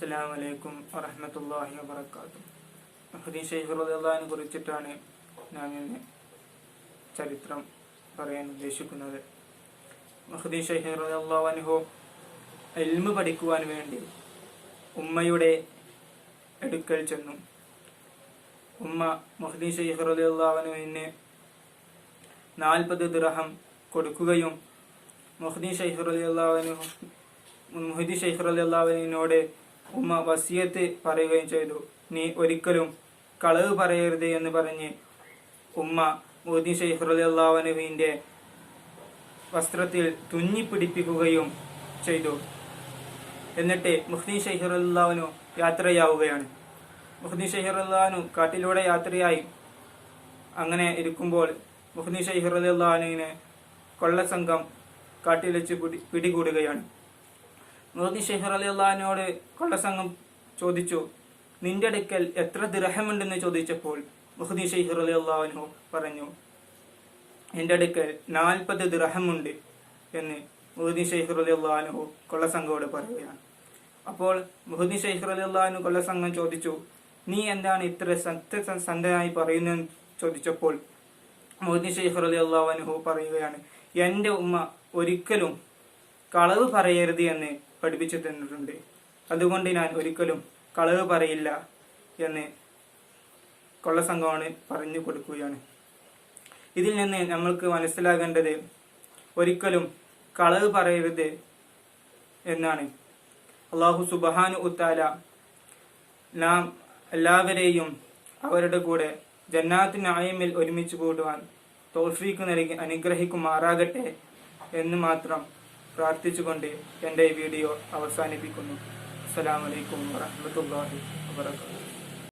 അസ്സലാമു അലൈക്കും വറഹ്മത്തുള്ളാഹി വബറകാതുഹു. മുഹദ്ദിസ് ശൈഖ് റളിയല്ലാഹുവിനെ കുറിച്ചിട്ടാണ് ഞാൻ ഇന്ന് ചരിത്രം പറയാൻ ഉദ്ദേശിക്കുന്നത്. മുഹദ്ദിസ് ശൈഖ് റളിയല്ലാഹു അൻഹു ഇൽമു പഠിക്കുവാൻ വേണ്ടി ഉമ്മയുടെ അടുക്കൽ ചെന്നു. ഉമ്മ മുഹദ്ദിസ് ശൈഖ് റളിയല്ലാഹു അൻഹുവിന് 40 ദിർഹം കൊടുക്കുകയും മുഹദ്ദിസ് ശൈഖ് റളിയല്ലാഹു അൻഹുവിനോട് ഉമ്മ വസിയത്ത് പറയുകയും ചെയ്തു. നീ ഒരിക്കലും കളവ് പറയരുത് എന്ന് പറഞ്ഞ് ഉമ്മ മുഹദ്ദിസ് ശൈഖ് റളിയല്ലാഹു അൻഹുവിന്റെ വസ്ത്രത്തിൽ തുന്നി പിടിപ്പിക്കുകയും ചെയ്തു. എന്നിട്ട് മുഹദ്ദിസ് ശൈഖ് റളിയല്ലാഹു അൻഹു യാത്രയാവുകയാണ്. മുഹദ്ദിസ് ശൈഖ് റളിയല്ലാഹു അൻഹു കാട്ടിലൂടെ യാത്രയായി അങ്ങനെ ഇരിക്കുമ്പോൾ മുഹദ്ദിസ് ശൈഖ് റളിയല്ലാഹു അൻഹുവിനെ കൊള്ളസംഘം കാട്ടിൽ വെച്ച് പിടികൂടുകയാണ്. മുഹദ്ദിസ് ശൈഖ് റളിയല്ലാഹു അൻഹുവോട് കൊള്ളസംഘം ചോദിച്ചു, നിന്റെ അടുക്കൽ എത്ര ദിർഹമുണ്ടെന്ന് ചോദിച്ചപ്പോൾ മുഹദ്ദിസ് ശൈഖ് റളിയല്ലാഹു അൻഹു പറഞ്ഞു, എൻ്റെ അടുക്കൽ 40 ദിർഹമുണ്ട് എന്ന് മുഹദ്ദിസ് ശൈഖ് റളിയല്ലാഹു അൻഹു കൊള്ളസംഘത്തോട് പറയുകയാണ്. അപ്പോൾ മുഹദ്ദിസ് ശൈഖ് റളിയല്ലാഹു അൻഹു കൊള്ളസംഘം ചോദിച്ചു, നീ എന്താണ് ഇത്ര സത്യസന്ധനായി പറയുന്നതെന്ന് ചോദിച്ചപ്പോൾ മുഹദ്ദിസ് ശൈഖ് റളിയല്ലാഹു അൻഹു പറയുകയാണ്, എൻ്റെ ഉമ്മ ഒരിക്കലും കളവ് പറയരുത് എന്ന് പഠിപ്പിച്ചു തന്നിട്ടുണ്ട്, അതുകൊണ്ട് ഞാൻ ഒരിക്കലും കളവ് പറയില്ല എന്ന് കൊള്ളസംഘമാണ് പറഞ്ഞു കൊടുക്കുകയാണ്. ഇതിൽ നിന്ന് നമ്മൾക്ക് മനസ്സിലാകേണ്ടത് ഒരിക്കലും കളവ് പറയരുത് എന്നാണ്. അല്ലാഹു സുബ്ഹാനഹു തആല നാം എല്ലാവരെയും അവരുടെ കൂടെ ജന്നാത്തുൻ നഈമിൽ ഒരുമിച്ച് കൂടുവാൻ തൗഫീഖ് നൽകി അനുഗ്രഹിക്കുമാറാകട്ടെ എന്ന് മാത്രം പ്രാർത്ഥിച്ചുകൊണ്ട് എൻ്റെ ഈ വീഡിയോ അവസാനിപ്പിക്കുന്നു. അസ്സലാമു അലൈക്കും വറഹ്മത്തുള്ളാഹി വബറകാതുഹു.